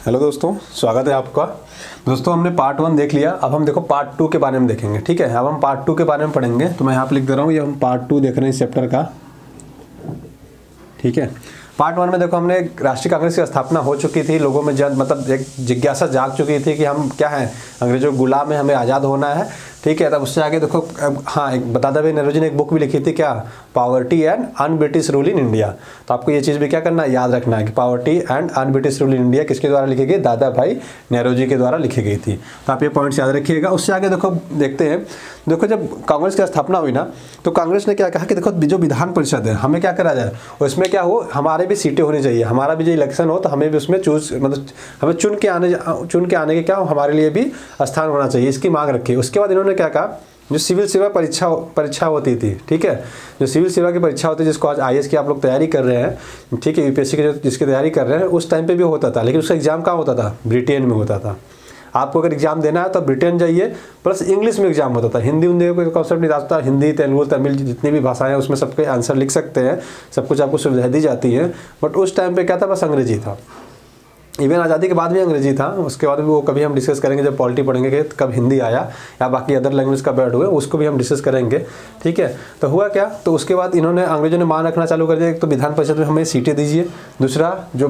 Hello दोस्तों, स्वागत है आपका। दोस्तों हमने पार्ट 1 देख लिया। अब हम देखो पार्ट 2 के बारे में देखेंगे। ठीक है, अब हम पार्ट 2 के बारे में पढ़ेंगे। तो मैं यहाँ पे लिख दे रहा हूँ, ये हम पार्ट 2 देख रहे हैं इस चैप्टर का। ठीक है, पार्ट 1 में देखो हमने राष्ट्रीय कांग्रेस की स्थापना हो चुकी थी। लोगों में मतलब एक जिज्ञासा जाग चुकी थी कि हम क्या हैं, अंग्रेजों गुलाम में, हमें आज़ाद होना है। ठीक है, तब उससे आगे देखो हाँ, एक दादा भाई नौरोजी ने एक बुक भी लिखी थी, क्या, poverty and un British rule in India. तो आपको ये चीज़ भी क्या करना है, याद रखना है कि poverty and un British rule in India किसके द्वारा लिखी गई, दादा भाई नौरोजी के द्वारा लिखी गई थी। तो आप ये पॉइंट्स याद रखिएगा। उससे आगे देखो देखते हैं, देखो जब कांग्रेस की स्थापना हुई ना, तो कांग्रेस ने क्या कहा कि देखो जो विधान परिषद है हमें क्या करा जाए, उसमें क्या हो, हमारे भी सीटें होनी चाहिए, हमारा भी जो इलेक्शन हो तो हमें भी उसमें मतलब हमें चुन के आने के क्या हो, हमारे लिए भी स्थान होना चाहिए, इसकी मांग रखी। उसके बाद इन्होंने क्या कहा, जो सिविल सेवा परीक्षा होती थी, ठीक है, जो सिविल सेवा की परीक्षा होती है, जिसको आज आईएएस की आप लोग तैयारी कर रहे हैं, ठीक है, यूपीएससी की जिसकी तैयारी कर रहे हैं, उस टाइम पे भी होता था। लेकिन उसका एग्जाम कहाँ होता था, ब्रिटेन में होता था। आपको अगर एग्जाम देना है तो ब्रिटेन जाइए, प्लस इंग्लिश में एग्जाम होता था। हिंदी उन्दी कोई कॉन्सेप्ट नहीं आता, हिंदी तेलुगु तमिल जितनी भी भाषाएं हैं उसमें सबके आंसर लिख सकते हैं, सब कुछ आपको सुविधा दी जाती है। बट उस टाइम पे क्या था, बस अंग्रेजी था। इवन आज़ादी के बाद भी अंग्रेजी था। उसके बाद भी वो कभी हम डिस्कस करेंगे जब पॉलिटी पढ़ेंगे कि कब हिंदी आया या बाकी अदर लैंग्वेज का ऐड हुए, उसको भी हम डिस्कस करेंगे। ठीक है, तो हुआ क्या, तो उसके बाद इन्होंने अंग्रेजों ने मांग रखना चालू कर दिया, एक तो विधान परिषद में हमें सीटें दीजिए, दूसरा जो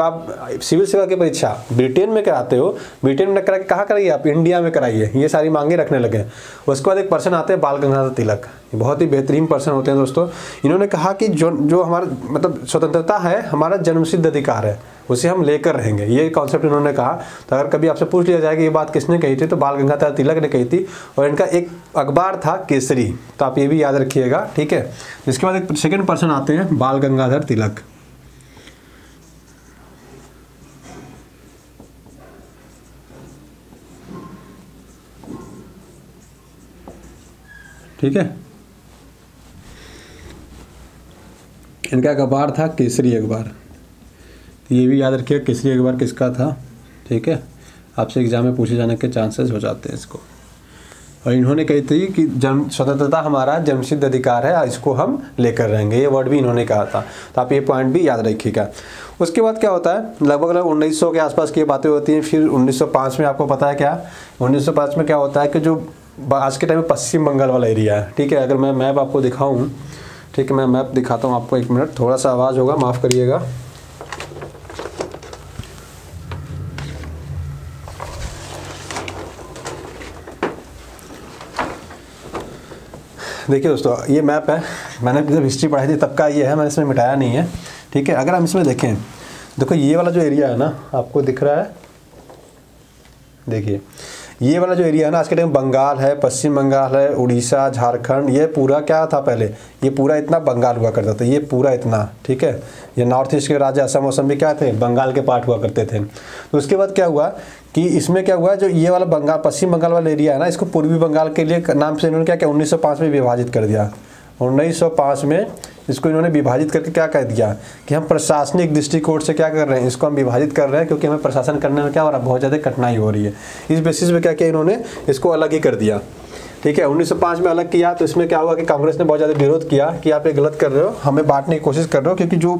आप सिविल सेवा की परीक्षा ब्रिटेन में कराते हो, ब्रिटेन में करा के कहाँ कराइए, आप इंडिया में कराइए, ये सारी मांगे रखने लगे। उसके बाद एक पर्सन आते हैं बाल गंगाधर तिलक, बहुत ही बेहतरीन पर्सन होते हैं दोस्तों। इन्होंने कहा कि जो हमारा मतलब स्वतंत्रता है, हमारा जन्मसिद्ध अधिकार है, उसे हम लेकर रहेंगे, ये कॉन्सेप्ट इन्होंने कहा। तो अगर कभी आपसे पूछ लिया जाए कि ये बात किसने कही थी, तो बाल गंगाधर तिलक ने कही थी। और इनका एक अखबार था केसरी, तो आप ये भी याद रखिएगा। ठीक है, इसके बाद एक सेकंड पर्सन आते हैं बाल गंगाधर तिलक। ठीक है, इनका अखबार था केसरी अखबार, ये भी याद रखिएगा केसरी अखबार किसका था। ठीक है, आपसे एग्जाम में पूछे जाने के चांसेस हो जाते हैं इसको। और इन्होंने कही थी कि स्वतंत्रता हमारा जन्मसिद्ध अधिकार है, इसको हम लेकर रहेंगे, ये वर्ड भी इन्होंने कहा था। तो आप ये पॉइंट भी याद रखिएगा। उसके बाद क्या होता है, लगभग 1900 के आसपास की बातें होती हैं। फिर 1905 में आपको पता है क्या, 1905 में क्या होता है कि जो आज के टाइम में पश्चिम बंगाल वाला एरिया है। ठीक है, अगर मैं मैप आपको दिखाऊँ, ठीक है, मैं मैप दिखाता हूँ आपको, एक मिनट, थोड़ा सा आवाज़ होगा, माफ़ करिएगा। देखिए दोस्तों, ये मैप है, मैंने जब हिस्ट्री पढ़ाई थी तब का ये है, मैंने इसमें मिटाया नहीं है। ठीक है, अगर हम इसमें देखें, देखो ये वाला जो एरिया है ना, आपको दिख रहा है, देखिए ये वाला जो एरिया है ना, आज के टाइम बंगाल है, पश्चिम बंगाल है, उड़ीसा, झारखंड, ये पूरा क्या था पहले, ये पूरा इतना बंगाल हुआ करता था, ये पूरा इतना। ठीक है, ये नॉर्थ ईस्ट के राज्य असम वसम भी क्या थे, बंगाल के पार्ट हुआ करते थे। तो उसके बाद क्या हुआ कि इसमें क्या हुआ, जो ये वाला बंगाल पश्चिम बंगाल वाला एरिया है ना, इसको पूर्वी बंगाल के लिए नाम से इन्होंने क्या किया, 1905 में विभाजित कर दिया। 1905 में इसको इन्होंने विभाजित करके क्या कह दिया कि हम प्रशासनिक दृष्टिकोण से क्या कर रहे हैं, इसको हम विभाजित कर रहे हैं, क्योंकि हमें प्रशासन करने में क्या हो रहा है, बहुत ज़्यादा कठिनाई हो रही है। इस बेसिस पे क्या किया इन्होंने, इसको अलग ही कर दिया। ठीक है, 1905 में अलग किया। तो इसमें क्या हुआ कि कांग्रेस ने बहुत ज़्यादा विरोध किया कि आप ये गलत कर रहे हो, हमें बांटने की कोशिश कर रहे हो, क्योंकि जो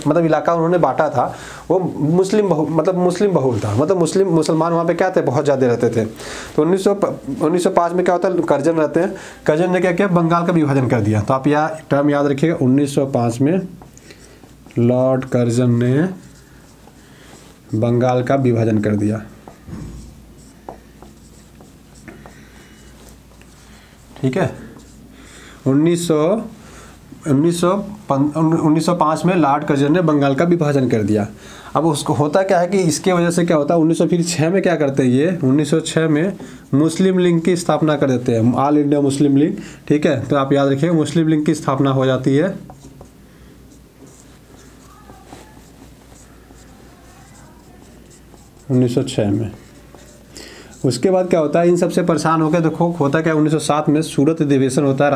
मतलब इलाका उन्होंने बांटा था वो मुस्लिम बहुल था, मतलब मुसलमान वहाँ पे क्या थे, बहुत ज़्यादा रहते थे। तो 1905 में क्या होता है, कर्जन रहते हैं, कर्जन ने क्या किया, बंगाल का विभाजन कर दिया। तो आप यह टर्म याद रखिएगा, 1905 में लॉर्ड कर्जन ने बंगाल का विभाजन कर दिया। ठीक है, 1905 में लॉर्ड कर्जन ने बंगाल का विभाजन कर दिया। अब उसको होता क्या है कि इसके वजह से क्या होता है, 1906 में क्या करते हैं ये, 1906 में मुस्लिम लीग की स्थापना कर देते हैं, ऑल इंडिया मुस्लिम लीग। ठीक है, तो आप याद रखिएगा मुस्लिम लीग की स्थापना हो जाती है 1906 में। उसके बाद क्या होता है, इन सबसे परेशान होकर देखो होता क्या, 1907 में सूरत अधिवेशन होता है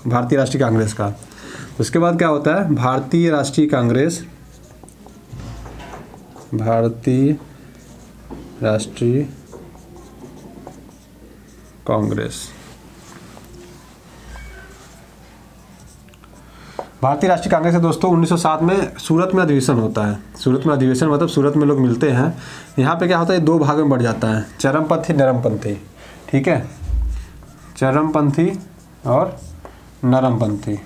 भारतीय राष्ट्रीय कांग्रेस का। उसके बाद क्या होता है, भारतीय राष्ट्रीय कांग्रेस भारतीय राष्ट्रीय कांग्रेस के दोस्तों 1907 में सूरत में अधिवेशन होता है। सूरत में अधिवेशन मतलब सूरत में लोग मिलते हैं। यहाँ पे क्या होता है, दो भाग में बढ़ जाता है, चरमपंथी नरमपंथी। ठीक है, चरमपंथी और नरमपंथी।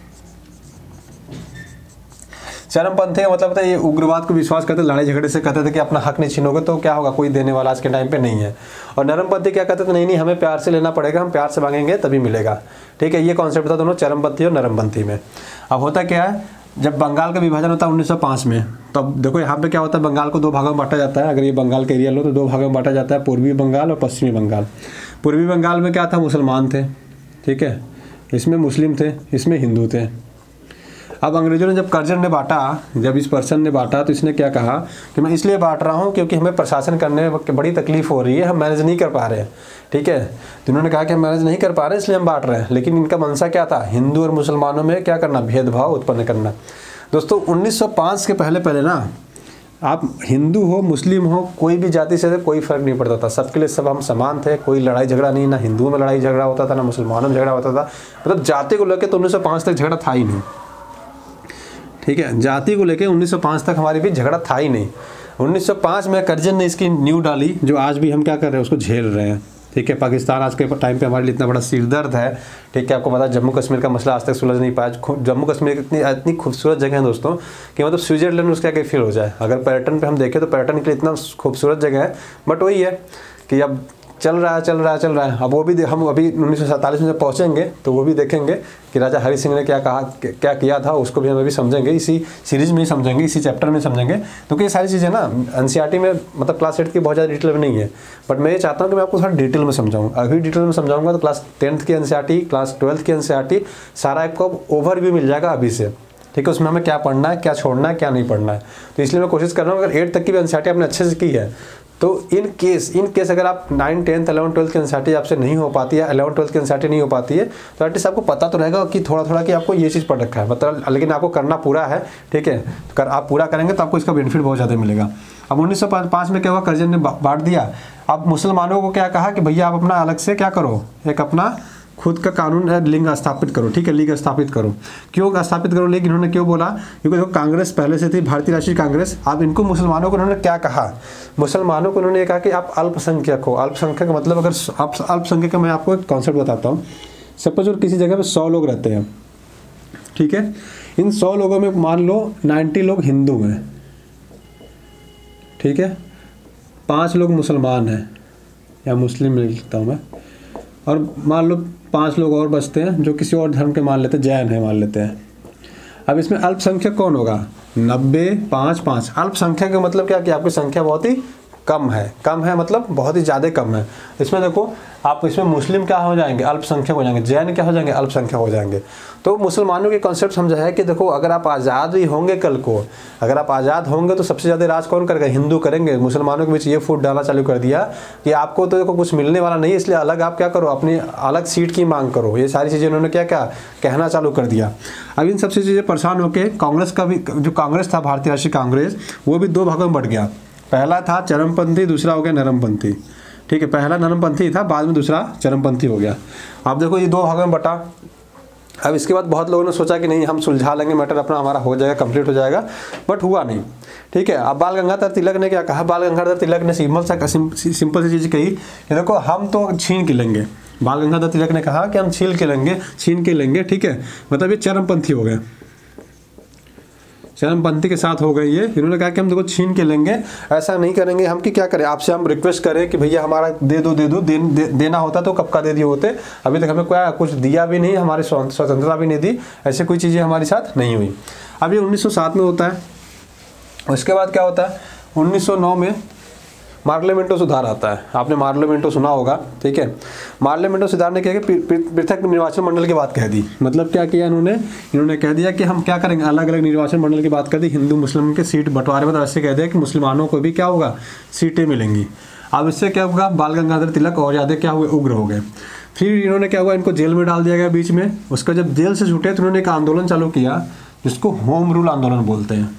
चरमपंथी का मतलब होता है ये उग्रवाद को विश्वास करते, लड़ाई झगड़े से कहते थे कि अपना हक नहीं छीनोगे तो क्या होगा, कोई देने वाला आज के टाइम पे नहीं है। और नरमपंथी क्या कहते थे, नहीं हमें प्यार से लेना पड़ेगा, हम प्यार से मांगेंगे तभी मिलेगा। ठीक है, ये कॉन्सेप्ट था दोनों चरमपंथी और नरमपंथी में। अब होता क्या है, जब बंगाल का विभाजन होता है 1905 में, तब देखो यहाँ पे क्या होता है, बंगाल को दो भागों में बांटा जाता है। अगर ये बंगाल का एरिया लो तो दो भागों में बांटा जाता है, पूर्वी बंगाल और पश्चिमी बंगाल। पूर्वी बंगाल में क्या था, मुसलमान थे। ठीक है, इसमें मुस्लिम थे, इसमें हिंदू थे। अब अंग्रेजों ने जब कर्जन ने बांटा, जब इस पर्सन ने बांटा, तो इसने क्या कहा कि मैं इसलिए बांट रहा हूँ क्योंकि हमें प्रशासन करने में बड़ी तकलीफ हो रही है, हम मैनेज नहीं कर पा रहे हैं। ठीक है, तो उन्होंने कहा कि हम मैनेज नहीं कर पा रहे हैं इसलिए हम बांट रहे हैं। लेकिन इनका मंशा क्या था, हिंदू और मुसलमानों में क्या करना, भेदभाव उत्पन्न करना। दोस्तों 1905 के पहले ना, आप हिंदू हो मुस्लिम हो, कोई भी जाति से कोई फर्क नहीं पड़ता था, सबके लिए सब हम समान थे। कोई लड़ाई झगड़ा नहीं, ना हिंदुओं में लड़ाई झगड़ा होता था, ना मुसलमानों में झगड़ा होता था। मतलब जाति को लेकर तो 1905 तक झगड़ा था ही नहीं। ठीक है, जाति को लेके 1905 तक हमारे बीच झगड़ा था ही नहीं। 1905 में कर्जन ने इसकी नींव डाली, जो आज भी हम क्या कर रहे हैं, उसको झेल रहे हैं। ठीक है, पाकिस्तान आज के टाइम पे हमारे लिए इतना बड़ा सिरदर्द है। ठीक है, आपको पता है जम्मू कश्मीर का मसला आज तक सुलझ नहीं पाया। जम्मू कश्मीर इतनी खूबसूरत जगह है दोस्तों कि मतलब स्विट्जरलैंड उसका क्या फील हो जाए। अगर पर्यटन पे हम देखें तो पर्यटन के लिए इतना खूबसूरत जगह है, बट वही है कि अब चल रहा है। अब वो भी हम अभी 1947 में जब पहुँचेंगे तो वो भी देखेंगे कि राजा हरि सिंह ने क्या कहा, क्या किया था, उसको भी हम अभी समझेंगे, इसी सीरीज में ही समझेंगे, इसी चैप्टर में समझेंगे। क्योंकि ये सारी चीज़ें ना एनसीईआरटी में मतलब क्लास 8 की बहुत ज़्यादा डिटेल में नहीं है, बट मैं ये चाहता हूँ कि मैं आपको थोड़ा डिटेल में समझाऊँ। अभी डिटेल में समझाऊंगा तो क्लास 10th की एनसीईआरटी, क्लास 12th की एनसीईआरटी सारा आपको ओवरव्यू मिल जाएगा अभी से। ठीक है, उसमें हमें क्या पढ़ना है, क्या छोड़ना है, क्या नहीं पढ़ना है। तो इसलिए मैं कोशिश कर रहा हूँ, अगर 8 तक की भी एनसीईआरटी आपने अच्छे से की है तो इन केस अगर आप 9, 10th, 11, 12 की एनसीईआरटी आपसे नहीं हो पाती है, 11, 12 की एनसीईआरटी नहीं हो पाती है, तो एटलीस्ट आपको पता तो रहेगा कि थोड़ा कि आपको ये चीज़ पढ़ रखा है, मतलब लेकिन आपको करना पूरा है। ठीक है, तो आप पूरा करेंगे तो आपको इसका बेनिफिट बहुत ज़्यादा मिलेगा। अब 1905 में क्या हुआ, कर्जन ने बांट दिया। अब मुसलमानों को क्या कहा कि भैया आप अपना अलग से क्या करो, एक अपना खुद का कानून है, लिंग स्थापित करो। ठीक है, लीग स्थापित करो। क्यों स्थापित करो लीग, इन्होंने क्यों बोला, क्योंकि देखो कांग्रेस पहले से थी, भारतीय राष्ट्रीय कांग्रेस। अब इनको मुसलमानों को उन्होंने क्या कहा, मुसलमानों को उन्होंने कहा कि आप अल्पसंख्यक हो। अल्पसंख्यक मतलब अगर आप अल्पसंख्यक, मैं आपको एक कॉन्सेप्ट बताता हूँ। सपोज किसी जगह पे 100 लोग रहते हैं। ठीक है, इन 100 लोगों में मान लो 90 लोग हिंदू हैं। ठीक है, 5 लोग मुसलमान हैं या मुस्लिम लिखता हूँ मैं, और मान लो 5 लोग और बचते हैं जो किसी और धर्म के मान लेते हैं, जैन है मान लेते हैं। अब इसमें अल्पसंख्यक कौन होगा, 90, 5, 5। अल्पसंख्यक का मतलब क्या कि आपकी संख्या बहुत ही कम है मतलब बहुत ही ज़्यादा कम है। इसमें देखो आप इसमें मुस्लिम क्या हो जाएंगे, अल्पसंख्यक हो जाएंगे, जैन क्या हो जाएंगे, अल्पसंख्यक हो जाएंगे। तो मुसलमानों के कॉन्सेप्ट समझा है कि देखो अगर आप आज़ाद ही होंगे, कल को अगर आप आज़ाद होंगे तो सबसे ज़्यादा राज कौन करेगा, हिंदू करेंगे। मुसलमानों के बीच ये फूट डालना चालू कर दिया कि आपको तो देखो कुछ मिलने वाला नहीं है, इसलिए अलग आप क्या करो, अपनी अलग सीट की मांग करो। ये सारी चीज़ें उन्होंने क्या कहना चालू कर दिया। अब इन सबसे चीज़ें परेशान होकर कांग्रेस का भी, जो कांग्रेस था भारतीय राष्ट्रीय कांग्रेस, वो भी 2 भागों में बढ़ गया। पहला था चरमपंथी, दूसरा हो गया नरमपंथी। ठीक है, पहला नरमपंथी था, बाद में दूसरा चरमपंथी हो गया। अब देखो ये 2 भागों में बटा। अब इसके बाद बहुत लोगों ने सोचा कि नहीं हम सुलझा लेंगे मैटर, अपना हमारा हो जाएगा, कंप्लीट हो जाएगा, बट हुआ नहीं। ठीक है, अब बाल गंगाधर तिलक ने क्या कहा, बाल गंगाधर तिलक ने सिंपल सी चीज़ कही कि देखो हम तो छीन के लेंगे। बाल गंगाधर तिलक ने कहा कि हम छीन के लेंगे। ठीक है, मतलब ये चरमपंथी हो गए, चरमपंथी के साथ हो गई ये। इन्होंने कहा कि हम देखो छीन के लेंगे, ऐसा नहीं करेंगे हम कि क्या करें, आपसे हम रिक्वेस्ट करें कि भैया हमारा दे दो, देना होता तो कब का दे दिए होते। अभी तक हमें क्या कुछ दिया भी नहीं, हमारी स्वतंत्रता भी नहीं दी, ऐसे कोई चीज़ें हमारे साथ नहीं हुई। अब ये 1907 में होता है। उसके बाद क्या होता है, 1909 में मार्लेमेंटो सुधार आता है। आपने मार्लेमेंटो सुना होगा। ठीक है, मार्लेमेंटो सुधार ने क्या किया, पृथक निर्वाचन मंडल की बात कह दी। मतलब क्या किया इन्होंने कह दिया कि हम क्या करेंगे, अलग अलग निर्वाचन मंडल की बात कर दी। हिंदू मुस्लिम के सीट बंटवारे में ऐसे कह दिया कि मुसलमानों को भी क्या होगा, सीटें मिलेंगी। अब इससे क्या होगा, बाल गंगाधर तिलक और ज़्यादा क्या हुए, उग्र हो गए। फिर इन्होंने क्या हुआ, इनको जेल में डाल दिया गया बीच में। उसका जब जेल से छूटे तो उन्होंने एक आंदोलन चालू किया जिसको होम रूल आंदोलन बोलते हैं।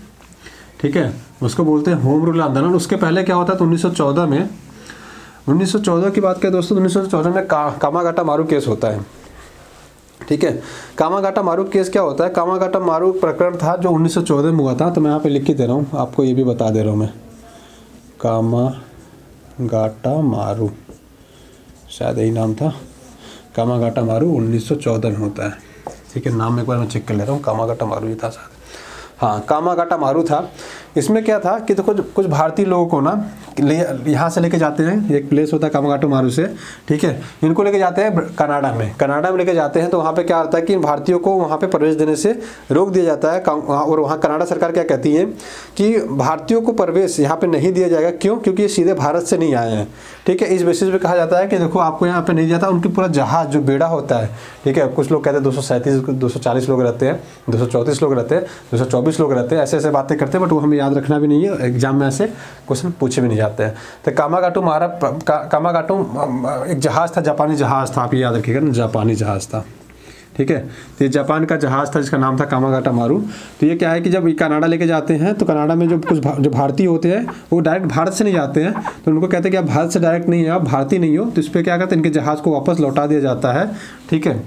ठीक है, उसको बोलते हैं होम रूल आंदोलन। उसके पहले क्या होता है, तो 1914 में, 1914 की बात करें दोस्तों, 1914 में कामागाटा मारू केस होता है। ठीक है। कामागाटा मारू केस क्या होता है? कामागाटा मारू प्रकरण था जो 1914 में हुआ था। तो मैं यहाँ पे लिख के दे रहा हूँ, आपको ये भी बता दे रहा हूँ मैं। कामागाटा मारू, शायद यही नाम था। कामागाटा मारू 1914 में होता है। ठीक है, नाम एक बार मैं चेक कर ले रहा हूँ। कामागाटा मारू ही था शायद, हाँ कामागाटा मारू था। इसमें क्या था कि देखो कुछ भारतीय लोगों को ना यहाँ से लेके जाते हैं, एक प्लेस होता है कामागाटा मारू से, ठीक है, इनको लेके जाते हैं कनाडा में लेके जाते हैं। तो वहाँ पे क्या होता है कि भारतीयों को वहाँ पे प्रवेश देने से रोक दिया जाता है। और वहाँ कनाडा सरकार क्या कहती है कि भारतीयों को प्रवेश यहाँ पे नहीं दिया जाएगा। क्यों? क्योंकि ये सीधे भारत से नहीं आए हैं। ठीक है, इस बेसिस पे कहा जाता है कि देखो आपको यहाँ पे नहीं जाता। उनकी पूरा जहाज जो बेड़ा होता है, ठीक है, कुछ लोग कहते हैं 240 लोग रहते हैं, 234 लोग रहते हैं, 224 लोग रहते हैं, ऐसे बातें करते हैं, बट वो हमें याद रखना भी नहीं है, एग्जाम में ऐसे क्वेश्चन पूछे भी नहीं जाते हैं। तो कामागाटू एक जहाज़ था, जापानी जहाज़ था, आप ये याद रखिएगा ना, जापानी जहाज़ था। ठीक है, तो ये जापान का जहाज़ था जिसका नाम था कामागाटा मारू। तो ये क्या है कि जब ये कनाडा लेके जाते हैं तो कनाडा में जो भारतीय होते हैं वो डायरेक्ट भारत से नहीं जाते हैं। तो उनको कहते हैं कि आप भारत से डायरेक्ट नहीं है, आप भारतीय नहीं हो। तो इस पर क्या कहते हैं, इनके जहाज़ को वापस लौटा दिया जाता है। ठीक है,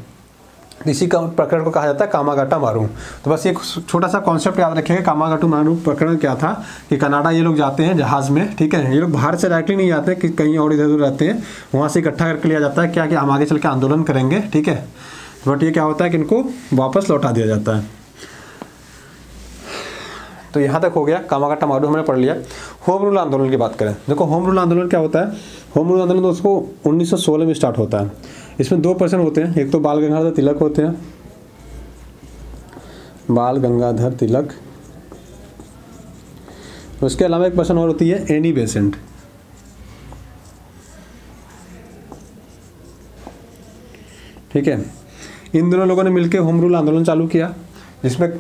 इसी का प्रकरण को कहा जाता है कामागाटा मारू। तो बस ये छोटा सा कॉन्सेप्ट याद रखिएगा। कामागाटा मारू प्रकरण क्या था कि कनाडा ये लोग जाते हैं जहाज़ में, ठीक है, ये लोग भारत से डायरेक्टली नहीं जाते कि कहीं और इधर उधर रहते हैं, वहाँ से इकट्ठा करके लिया जाता है क्या कि हम आगे चल के आंदोलन करेंगे। ठीक है, बट ये क्या होता है कि इनको वापस लौटा दिया जाता है। तो यहाँ तक हो गया, कामागाटा मारू हमने पढ़ लिया। होम रूल आंदोलन की बात करें, देखो होम रूल आंदोलन क्या होता है। होम रूल आंदोलन दोस्तों 1916 में स्टार्ट होता है। इसमें 2 पर्सन होते हैं, एक तो बाल गंगाधर तिलक होते हैं, बाल गंगाधर तिलक। उसके अलावा एक पर्सन और होती है एनी बेसेंट। ठीक है, इन दोनों लोगों ने मिलकर होम रूल आंदोलन चालू किया, जिसमें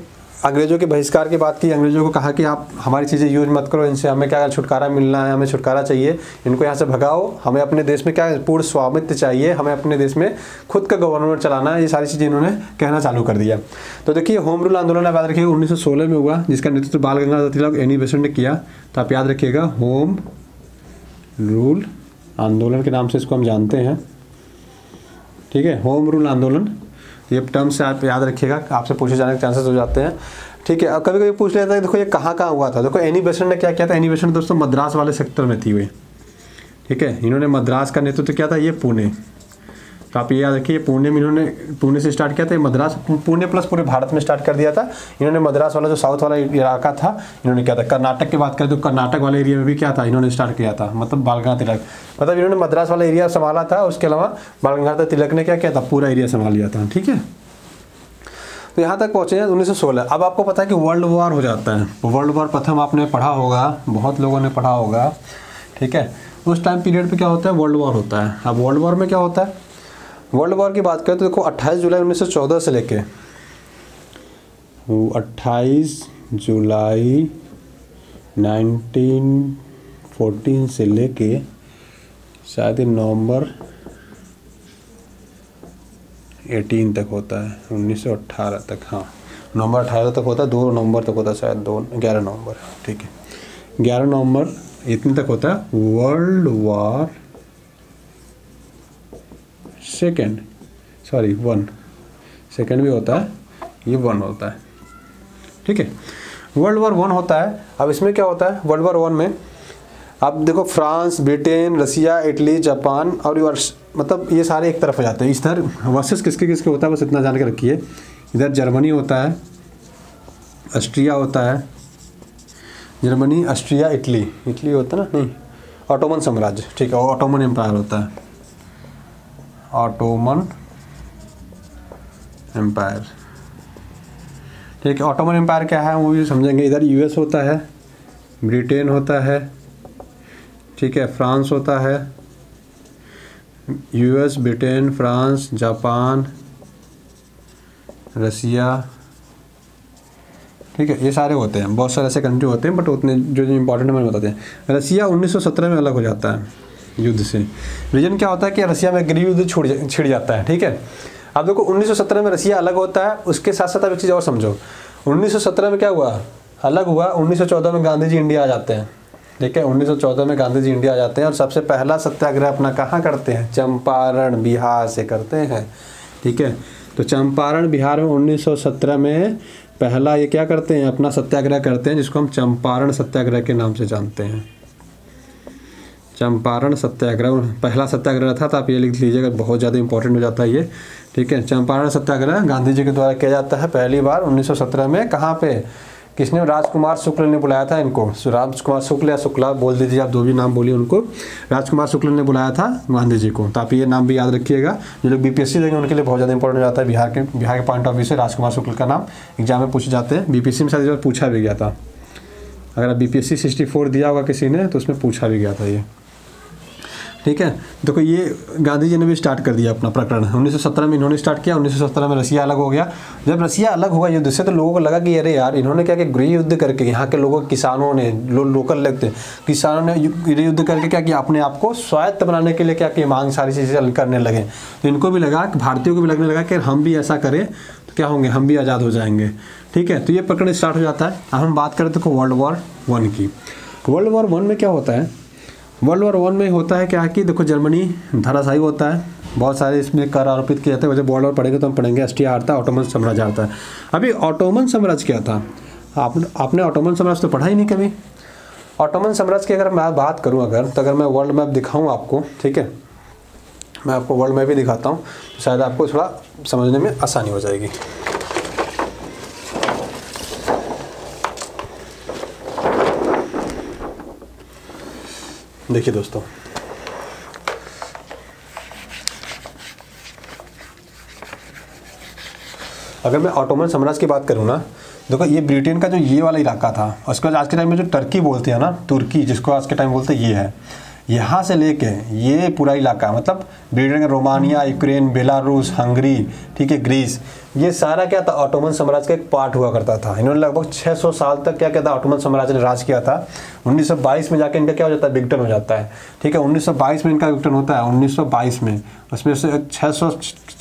अंग्रेजों के बहिष्कार की बात की। अंग्रेजों को कहा कि आप हमारी चीज़ें यूज मत करो, इनसे हमें क्या छुटकारा मिलना है, हमें छुटकारा चाहिए, इनको यहाँ से भगाओ, हमें अपने देश में क्या पूर्ण स्वामित्व चाहिए, हमें अपने देश में खुद का गवर्नमेंट चलाना है। ये सारी चीज़ें इन्होंने कहना चालू कर दिया। तो देखिए होम रूल आंदोलन आप याद रखिएगा 1916 में हुआ, जिसका नेतृत्व बाल गंगाधर तिलक एनी बेसेंट ने किया। तो आप याद रखिएगा होम रूल आंदोलन के नाम से इसको हम जानते हैं। ठीक है, होम रूल आंदोलन, ये टर्म से आप याद रखिएगा, आपसे पूछे जाने के चांसेस हो जाते हैं। ठीक है, अब कभी कभी पूछ लेता है देखो ये कहाँ हुआ था। देखो एनी बेसेंट ने क्या किया था, एनी बेसेंट दोस्तों मद्रास वाले सेक्टर में थी हुई। ठीक है, इन्होंने मद्रास का नेतृत्व किया था, ये पुणे। तो आप ये याद रखिए पुणे में, इन्होंने पुणे से स्टार्ट किया था, मद्रास पुणे प्लस पूरे भारत में स्टार्ट कर दिया था इन्होंने। मद्रास वाला जो साउथ वाला इलाका था इन्होंने किया था। कर्नाटक की बात करें तो कर्नाटक वाले एरिया में भी क्या था, इन्होंने स्टार्ट किया था, मतलब बाल गंगाधर तिलक, मतलब इन्होंने मद्रास वाला एरिया संभाला था। उसके अलावा बाल गंगाधर तिलक ने क्या किया था, पूरा एरिया संभाल लिया था। ठीक है, तो यहाँ तक पहुँचे हैं 1916। अब आपको पता है कि वर्ल्ड वॉर हो जाता है। वर्ल्ड वॉर प्रथम आपने पढ़ा होगा, बहुत लोगों ने पढ़ा होगा। ठीक है, उस टाइम पीरियड पे क्या होता है, वर्ल्ड वॉर होता है। अब वर्ल्ड वॉर में क्या होता है, वर्ल्ड वॉर की बात करें तो देखो 28 जुलाई 1914 से लेके 28 जुलाई 1914 से लेके शायद नवंबर 18 तक होता है, 1918 तक, हाँ नवंबर 18 तक होता है, 2 नवंबर तक होता है शायद, 11 नवंबर। ठीक है, 11 नवंबर इतने तक होता है world war second, sorry 1 second भी होता है, ये 1 होता है। ठीक है, वर्ल्ड वॉर 1 होता है। अब इसमें क्या होता है वर्ल्ड वॉर 1 में, अब देखो फ्रांस, ब्रिटेन, रसिया, इटली, जापान और मतलब ये सारे एक तरफ हो जाते हैं। इस तरह वर्सेस किसके किसके होता है, बस इतना जान के रखिए। इधर जर्मनी होता है, ऑस्ट्रिया होता है, जर्मनी, ऑस्ट्रिया, इटली होता है ना, नहीं, ऑटोमन साम्राज्य। ठीक है, ऑटोमन एम्पायर होता है, ऑटोमन एम्पायर। ठीक है, ऑटोमन एम्पायर क्या है वो भी समझेंगे। इधर यूएस होता है, ब्रिटेन होता है, ठीक है, फ्रांस होता है, यूएस, ब्रिटेन, फ्रांस, जापान, रसिया। ठीक है, ये सारे होते हैं, बहुत सारे ऐसे कंट्री होते हैं, बट उतने जो इंपॉर्टेंट मैंने बताते हैं। रसिया 1917 में अलग हो जाता है युद्ध से। रीजन क्या होता है कि रसिया में गृह युद्ध छिड़ जाता है। ठीक है, अब देखो 1917 में रसिया अलग होता है, उसके साथ साथ अब एक चीज़ और समझो। 1917 में क्या हुआ, अलग हुआ। 1914 में गांधी जी इंडिया आ जाते हैं। ठीक है, 1914 में गांधी जी इंडिया आ जाते हैं और सबसे पहला सत्याग्रह अपना कहाँ करते हैं, चंपारण, बिहार से करते हैं। ठीक है, तो चंपारण बिहार में 1917 में पहला ये क्या करते हैं, अपना सत्याग्रह करते हैं, जिसको हम चंपारण सत्याग्रह के नाम से जानते हैं। चंपारण सत्याग्रह पहला सत्याग्रह था, तो आप ये लिख लीजिएगा, बहुत ज़्यादा इंपॉर्टेंट हो जाता है ये। ठीक है, चंपारण सत्याग्रह गांधी जी के द्वारा किया जाता है पहली बार 1917 में। कहाँ पे, किसने, राजकुमार शुक्ल ने बुलाया था इनको। राजकुमार शुक्ल या शुक्ला बोल दीजिए, आप जो भी नाम बोलिए उनको। राजकुमार शुक्ल ने बुलाया था गांधी जी को। तो आप ये नाम भी याद रखिएगा, जो लोग बीपीएससी देंगे उनके लिए बहुत ज़्यादा इंपॉर्टेंट हो जाता है। बिहार के पॉइंट ऑफ व्यू से राजकुमार शुक्ल का नाम एग्जाम में पूछे जाते हैं। बीपीएससी में शायद इस बार पूछा भी गया था, अगर आप बीपीएससी 64 दिया होगा किसी ने तो उसमें पूछा भी गया था ये। ठीक है, देखो ये गांधी जी ने भी स्टार्ट कर दिया अपना प्रकरण। 1917 में इन्होंने स्टार्ट किया, 1917 में रसिया अलग हो गया। जब रसिया अलग हुआ युद्ध से, तो लोगों को लगा कि अरे यार, इन्होंने क्या कि गृह युद्ध करके यहाँ के लोगों, किसानों ने, लोकल लगते किसानों ने गृह युद्ध करके क्या किया, अपने आप को स्वायत्त बनाने के लिए क्या किया, मांग सारी चीज़ें करने लगे। तो इनको भी लगा, भारतीयों को भी लगने लगा कि हम भी ऐसा करें तो क्या होंगे, हम भी आज़ाद हो जाएंगे। ठीक है, तो ये प्रकरण स्टार्ट हो जाता है। अब हम बात करें तो वर्ल्ड वॉर 1 की। वर्ल्ड वॉर 1 में क्या होता है, वर्ल्ड वॉर 1 में होता है क्या कि देखो, जर्मनी धराशायी होता है, बहुत सारे इसमें कर आरोपित किए जाते हैं। जब वर्ल्ड वॉर पढ़ेंगे तो हम पढ़ेंगे ऑस्ट्रिया हारता है, ऑटोमन साम्राज्य हारता है। अभी ऑटोमन साम्राज्य क्या था, आपने ऑटोमन साम्राज्य तो पढ़ा ही नहीं कभी। ऑटोमन साम्राज्य की अगर मैं बात करूं अगर, तो अगर मैं वर्ल्ड मैप दिखाऊं आपको, ठीक है, मैं आपको वर्ल्ड मैप भी दिखाता हूँ, तो शायद आपको थोड़ा समझने में आसानी हो जाएगी। देखिए दोस्तों, अगर मैं ऑटोमन साम्राज्य की बात करूँ ना, देखो ये ब्रिटेन का जो ये वाला इलाका था, उसके बाद आज के टाइम में जो टर्की बोलते हैं ना, तुर्की जिसको आज के टाइम बोलते हैं, ये है। यहाँ से लेके ये पूरा इलाका, मतलब ब्रिटेन का रोमानिया, यूक्रेन, बेलारूस, हंगरी, ठीक है, ग्रीस, ये सारा क्या था, ऑटोमन साम्राज्य का एक पार्ट हुआ करता था। इन्होंने लगभग 600 साल तक क्या था, ऑटोमन साम्राज्य ने राज किया था। 1922 में जाके इनका क्या हो जाता है, विघटन हो जाता है। ठीक है, 1922 में इनका विघटन होता है, 1922 में। उसमें से 600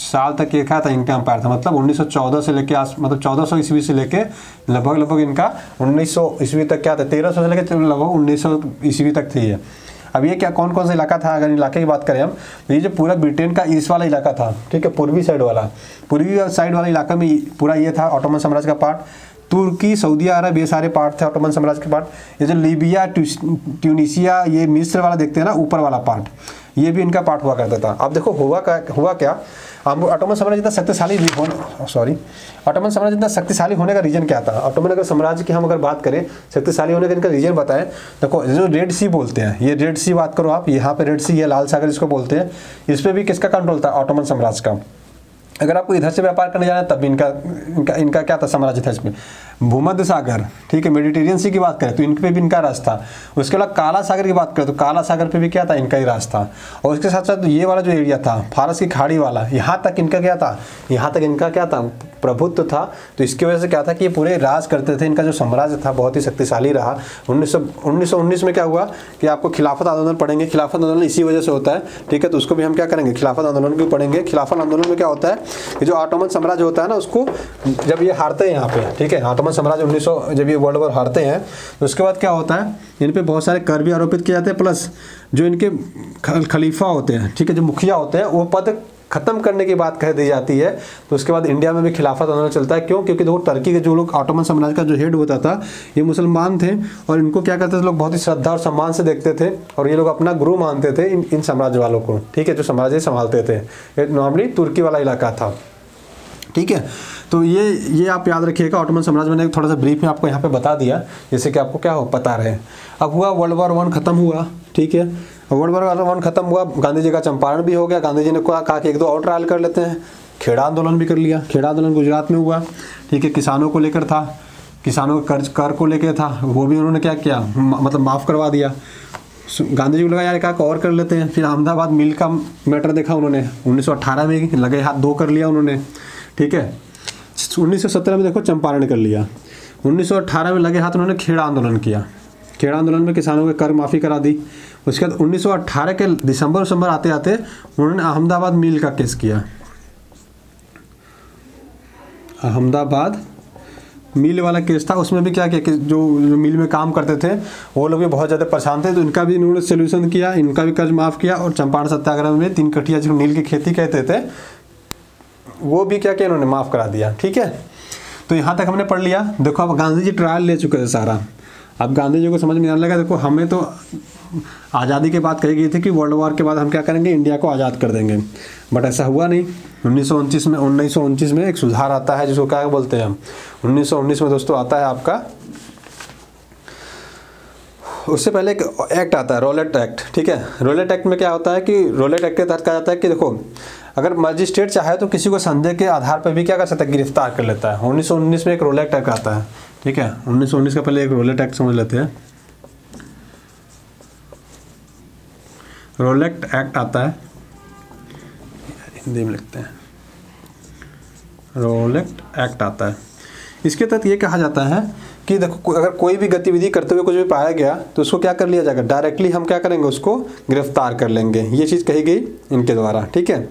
साल तक ये क्या था, इनका एम्पायर था। मतलब 1914 से लेके मतलब 1400 ईस्वी से लेके लगभग इनका 1900 ईस्वी तक क्या था, 1300 से लेकर लगभग 1900 ईस्वी तक थी ये। अब ये क्या, कौन कौन सा इलाका था, अगर इलाके की बात करें हम, तो ये जो पूरा ब्रिटेन का ईस्ट वाला इलाका था, ठीक है, पूर्वी साइड वाला इलाका में पूरा ये था ऑटोमन साम्राज्य का पार्ट। तुर्की, सऊदी अरब, ये सारे पार्ट थे ऑटोमन साम्राज्य के पार्ट। ये जो लीबिया, ट्यूनीशिया, ये मिस्र वाला देखते हैं ना, ऊपर वाला पार्ट, ये भी इनका पार्ट हुआ करता था। अब देखो हुआ क्या, ऑटोमन साम्राज्य इतना शक्तिशाली ऑटोमन साम्राज्य इतना शक्तिशाली होने का रीजन क्या था। ऑटोमन अगर साम्राज्य की हम अगर बात करें, शक्तिशाली होने का इनका रीजन बताएं, देखो जो रेड सी बोलते हैं, ये रेड सी बात करो आप, यहाँ पे रेड सी, ये लाल सागर जिसको बोलते हैं, इस पर भी किसका कंट्रोल था, ऑटोमन साम्राज्य का। अगर आपको इधर से व्यापार करने जाना है तब भी इनका क्या था, साम्राज्य था इसमें। भूमध्य सागर, ठीक है, मेडिटेरियन सी की बात करें तो इन पे भी इनका राज था। उसके बाद काला सागर की बात करें तो काला सागर पे भी क्या था, इनका ही राज था। और उसके साथ साथ ये वाला जो एरिया था, फारस की खाड़ी वाला, यहाँ तक इनका क्या था, यहाँ तक इनका क्या था, प्रभुत्व था। तो इसकी वजह से क्या था कि ये पूरे राज करते थे। इनका जो साम्राज्य था बहुत ही शक्तिशाली रहा। 1919 में क्या हुआ कि आपको खिलाफत आंदोलन पढ़ेंगे। खिलाफत आंदोलन इसी वजह से होता है, ठीक है, तो उसको भी हम क्या करेंगे, खिलाफत आंदोलन भी पढ़ेंगे। खिलाफत आंदोलन में क्या होता है कि जो ऑटोमन साम्राज्य होता है ना, उसको जब ये हारते हैं यहाँ पे, ठीक है, ऑटोमन साम्राज्य 1900 जब ये वर्ल्ड वॉर हारते हैं, तो उसके बाद क्या होता है, इन पे बहुत सारे कर भी आरोपित किए जाते हैं। प्लस जो इनके खलीफा होते हैं, ठीक है, जो मुखिया होते हैं, वो पद खत्म करने की बात कह दी जाती है। तो उसके बाद इंडिया में भी खिलाफत आंदोलन चलता है। क्यों? क्योंकि देखो टर्की के जो लोग ऑटोमन साम्राज्य का जो हेड होता था, ये मुसलमान थे और इनको क्या करते थे लोग, बहुत ही श्रद्धा और सम्मान से देखते थे और ये लोग अपना गुरु मानते थे इन साम्राज्य वालों को, ठीक है, जो साम्राज्य संभालते थे। ये नॉर्मली तुर्की वाला इलाका था, ठीक है। तो ये आप याद रखिएगा। ऑटोमन साम्राज्य मैंने थोड़ा सा ब्रीफ में आपको यहाँ पे बता दिया, जैसे कि आपको क्या हो पता रहे। अब हुआ वर्ल्ड वॉर 1 खत्म हुआ, ठीक है, वर्ल्ड वॉर 1 खत्म हुआ, गांधी जी का चंपारण भी हो गया। गांधी जी ने कहा कि 1-2 और ट्रायल कर लेते हैं। खेड़ा आंदोलन भी कर लिया। खेड़ा आंदोलन गुजरात में हुआ, ठीक है, किसानों को लेकर था, किसानों के कर को लेकर था, वो भी उन्होंने क्या किया, मतलब माफ़ करवा दिया। गांधी जी को लगा यार एक और कर लेते हैं। फिर अहमदाबाद मिल का मैटर देखा उन्होंने, 1918 में लगे हाथ 2 कर लिया उन्होंने, ठीक है। 1917 में देखो चंपारण कर लिया। 1918 में लगे हाथ उन्होंने खेड़ा आंदोलन किया। खेड़ा आंदोलन में किसानों के कर माफ़ी करा दी। उसके बाद 1918 के दिसंबर आते आते उन्होंने अहमदाबाद मिल का केस किया। अहमदाबाद मिल वाला केस था, उसमें भी क्या किया कि जो मिल में काम करते थे वो लोग भी बहुत ज़्यादा परेशान थे, तो इनका भी इन्होंने सोल्यूशन किया, इनका भी कर्ज माफ़ किया। और चंपारण सत्याग्रह में 3 कठिया जो नील की खेती कहते थे, वो भी क्या किया इन्होंने, माफ़ करा दिया। ठीक है, तो यहाँ तक हमने पढ़ लिया। देखो अब गांधी जी ट्रायल ले चुके थे सारा, अब गांधी जी को समझ में आने लगा देखो हमें तो आज़ादी के बाद कही गई थी कि वर्ल्ड वॉर के बाद हम क्या करेंगे, इंडिया को आज़ाद कर देंगे, बट ऐसा हुआ नहीं। 1929 में एक सुधार आता है जिसको क्या बोलते हैं हम, 1919 में दोस्तों आता है आपका, उससे पहले एक एक्ट आता है रॉलेट एक्ट। ठीक है, रॉलेट एक्ट में क्या होता है कि रॉलेट एक्ट के तहत कहा जाता है कि देखो अगर मजिस्ट्रेट चाहे तो किसी को संदेह के आधार पर भी क्या कर सकता है, गिरफ्तार कर लेता है। 1919 में एक रॉलेट एक्ट आता है। ठीक है, 1919 का पहले एक रॉलेट एक्ट समझ लेते हैं। रॉलेट एक्ट आता है, हिंदी में लिखते हैं, रॉलेट एक्ट आता है। इसके तहत ये कहा जाता है कि देखो अगर कोई भी गतिविधि करते हुए कुछ भी पाया गया तो उसको क्या कर लिया जाएगा, डायरेक्टली हम क्या करेंगे, उसको गिरफ्तार कर लेंगे। ये चीज़ कही गई इनके द्वारा। ठीक है,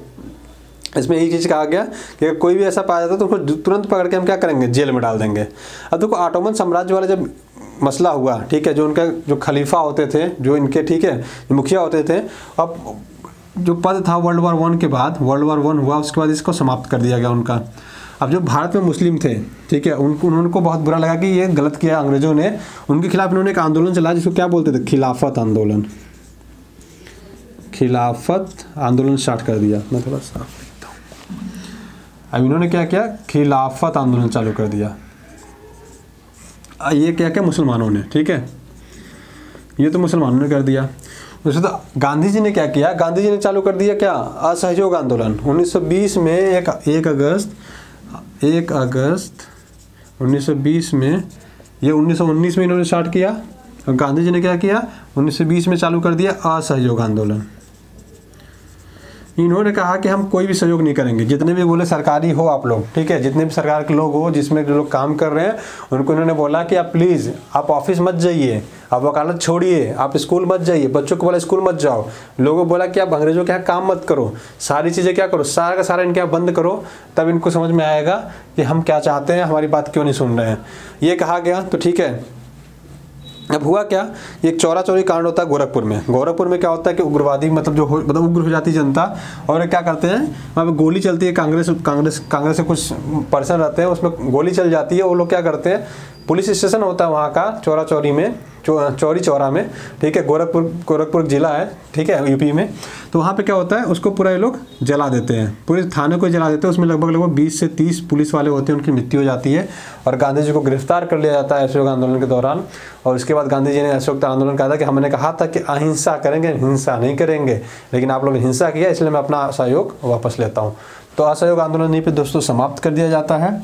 इसमें यही चीज़ कहा गया कि अगर कोई भी ऐसा पाया जाता तो उसको तुरंत पकड़ के हम क्या करेंगे, जेल में डाल देंगे। अब देखो ऑटोमन साम्राज्य वाला जब मसला हुआ, ठीक है, जो उनका जो खलीफा होते थे, जो इनके, ठीक है, जो मुखिया होते थे, अब जो पद था वर्ल्ड वॉर 1 के बाद, वर्ल्ड वॉर 1 हुआ उसके बाद इसको समाप्त कर दिया गया उनका। अब जो भारत में मुस्लिम थे, ठीक है, उनको बहुत बुरा लगा कि ये गलत किया अंग्रेजों ने, उनके खिलाफ इन्होंने एक आंदोलन चलाया जिसको क्या बोलते थे, खिलाफत आंदोलन। खिलाफत आंदोलन स्टार्ट कर दिया। मैं थोड़ा साफ लिखता हूँ। अब इन्होंने क्या किया, खिलाफत आंदोलन चालू कर दिया। ये क्या क्या मुसलमानों ने, ठीक है, ये तो मुसलमानों ने कर दिया। वैसे तो गांधी जी ने क्या किया, गांधी जी ने चालू कर दिया क्या, असहयोग आंदोलन। 1920 में 1 अगस्त 1920 में, ये 1919 में इन्होंने स्टार्ट किया और गांधी जी ने क्या किया, 1920 में चालू कर दिया असहयोग आंदोलन। इन्होंने कहा कि हम कोई भी सहयोग नहीं करेंगे, जितने भी बोले सरकारी हो आप लोग, ठीक है, जितने भी सरकार के लोग हो, जिसमें जो लोग काम कर रहे हैं उनको इन्होंने बोला कि आप प्लीज़ आप ऑफिस मत जाइए, आप वकालत छोड़िए, आप स्कूल मत जाइए, बच्चों को बोला स्कूल मत जाओ। लोगों को बोला कि आप अंग्रेजों के यहाँ काम मत करो, सारी चीज़ें क्या करो, सारा का सारा इनके यहाँ बंद करो, तब इनको समझ में आएगा कि हम क्या चाहते हैं, हमारी बात क्यों नहीं सुन रहे हैं। ये कहा गया। तो ठीक है, अब हुआ क्या, एक चौरा चौरी कांड होता है गोरखपुर में। गोरखपुर में क्या होता है कि उग्रवादी मतलब उग्र हो जाती जनता, और क्या करते हैं, वहाँ पे गोली चलती है, कांग्रेस से कुछ पर्सन रहते हैं, उसमें गोली चल जाती है। वो लोग क्या करते हैं, पुलिस स्टेशन होता है वहाँ का चौरा चौरी में, चौरी चौरा में, ठीक है, गोरखपुर जिला है, ठीक है, यूपी में। तो वहाँ पे क्या होता है, उसको पूरा ये लोग जला देते हैं, पूरे थाने को जला देते हैं। उसमें लगभग 20 से 30 पुलिस वाले होते हैं, उनकी मृत्यु हो जाती है और गांधी जी को गिरफ्तार कर लिया जाता है असहयोग आंदोलन के दौरान। और उसके बाद गांधी जी ने असहयोग आंदोलन कहा था कि हमने कहा था कि अहिंसा करेंगे, हिंसा नहीं करेंगे, लेकिन आप लोग ने हिंसा किया, इसलिए मैं अपना असहयोग वापस लेता हूँ। तो असहयोग आंदोलन यहीं पर दोस्तों समाप्त कर दिया जाता है।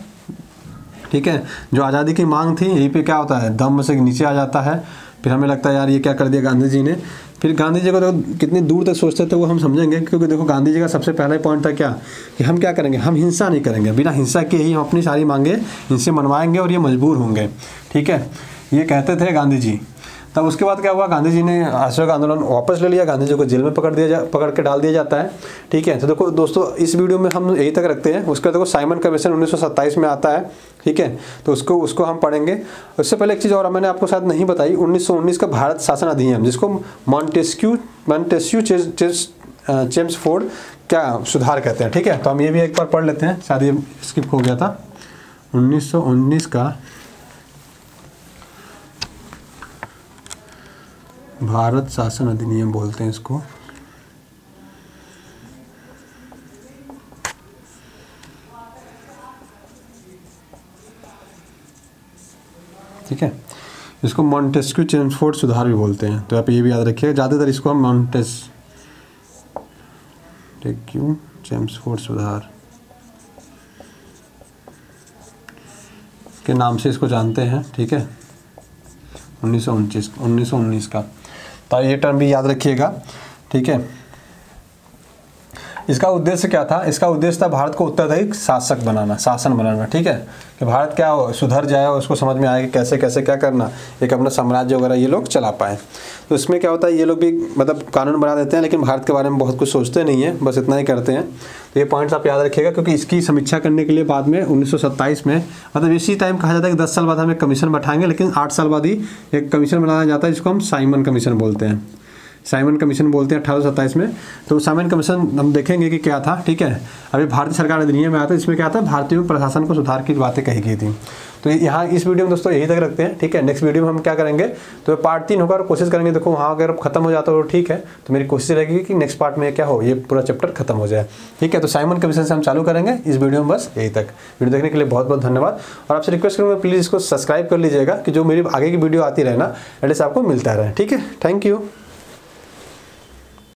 ठीक है, जो आज़ादी की मांग थी यहीं पे क्या होता है, दम से नीचे आ जाता है। फिर हमें लगता है यार ये क्या कर दिया गांधी जी ने। फिर गांधी जी को देखो कितनी दूर तक सोचते थे वो हम समझेंगे, क्योंकि देखो गांधी जी का सबसे पहला पॉइंट था क्या, कि हम क्या करेंगे, हम हिंसा नहीं करेंगे, बिना हिंसा के ही हम अपनी सारी मांगे इनसे मनवाएंगे और ये मजबूर होंगे। ठीक है, ये कहते थे गांधी जी। तब उसके बाद क्या हुआ, गांधी जी ने असहयोग आंदोलन वापस ले लिया, गांधी जी को जेल में पकड़ के डाल दिया जाता है। ठीक है, तो देखो दोस्तों इस वीडियो में हम यही तक रखते हैं। उसका देखो साइमन कमीशन 1927 में आता है, ठीक है, तो उसको हम पढ़ेंगे। उससे पहले एक चीज़ और मैंने आपको शायद नहीं बताई, 1919 का भारत शासन अधिनियम, जिसको मॉन्टेस्क्यू चेम्सफोर्ड क्या सुधार कहते हैं। ठीक है, तो हम ये भी एक बार पढ़ लेते हैं, शायद ये स्किप हो गया था। 1919 का भारत शासन अधिनियम बोलते हैं इसको। ठीक है, इसको मॉन्टेस्क्यू चेम्सफोर्ड सुधार भी बोलते हैं, तो आप ये भी याद रखिएगा। ज़्यादातर इसको हम मॉन्टेस्क्यू चेम्सफोर्ड सुधार के नाम से इसको जानते हैं। ठीक है, 1919 का, तो ये टर्म भी याद रखिएगा। ठीक है, इसका उद्देश्य क्या था, इसका उद्देश्य था भारत को उत्तरदायी शासन बनाना। ठीक है, कि भारत क्या हो, सुधर जाए और उसको समझ में आए कि कैसे कैसे क्या करना, एक अपना साम्राज्य वगैरह ये लोग चला पाए। तो इसमें क्या होता है, ये लोग भी मतलब कानून बना देते हैं, लेकिन भारत के बारे में बहुत कुछ सोचते नहीं है, बस इतना ही करते हैं। तो ये पॉइंट्स आप याद रखिएगा, क्योंकि इसकी समीक्षा करने के लिए बाद में 1927 में, मतलब इसी टाइम कहा जाता है कि 10 साल बाद हम एक कमीशन बैठाएंगे, लेकिन 8 साल बाद ही एक कमीशन बनाया जाता है, जिसको हम साइमन कमीशन बोलते हैं। साइमन कमीशन बोलते हैं 1827 में। तो साइमन कमीशन हम देखेंगे कि क्या था, ठीक है। अभी भारतीय सरकार अधिनियम में आता है, इसमें क्या था, भारतीय प्रशासन को सुधार की बातें कही गई थी। तो यहाँ इस वीडियो में दोस्तों यही तक रखते हैं, ठीक है। नेक्स्ट वीडियो में हम क्या करेंगे, तो पार्ट 3 होगा और कोशिश करेंगे, देखो वहाँ अगर खत्म हो जाता हो तो ठीक है, तो मेरी कोशिश रहेगी कि नेक्स्ट पार्ट में क्या हो, ये पूरा चैप्टर खत्म हो जाए, ठीक है। तो साइमन कमीशन से हम चालू करेंगे इस वीडियो में, बस यही तक। वीडियो देखने के लिए बहुत बहुत धन्यवाद, और आपसे रिक्वेस्ट करूँगा प्लीज़ इसको सब्सक्राइब कर लीजिएगा कि जो मेरी आगे की वीडियो आती रहे ना, एटलीस्ट आपको मिलता रहे, ठीक है। Thank you.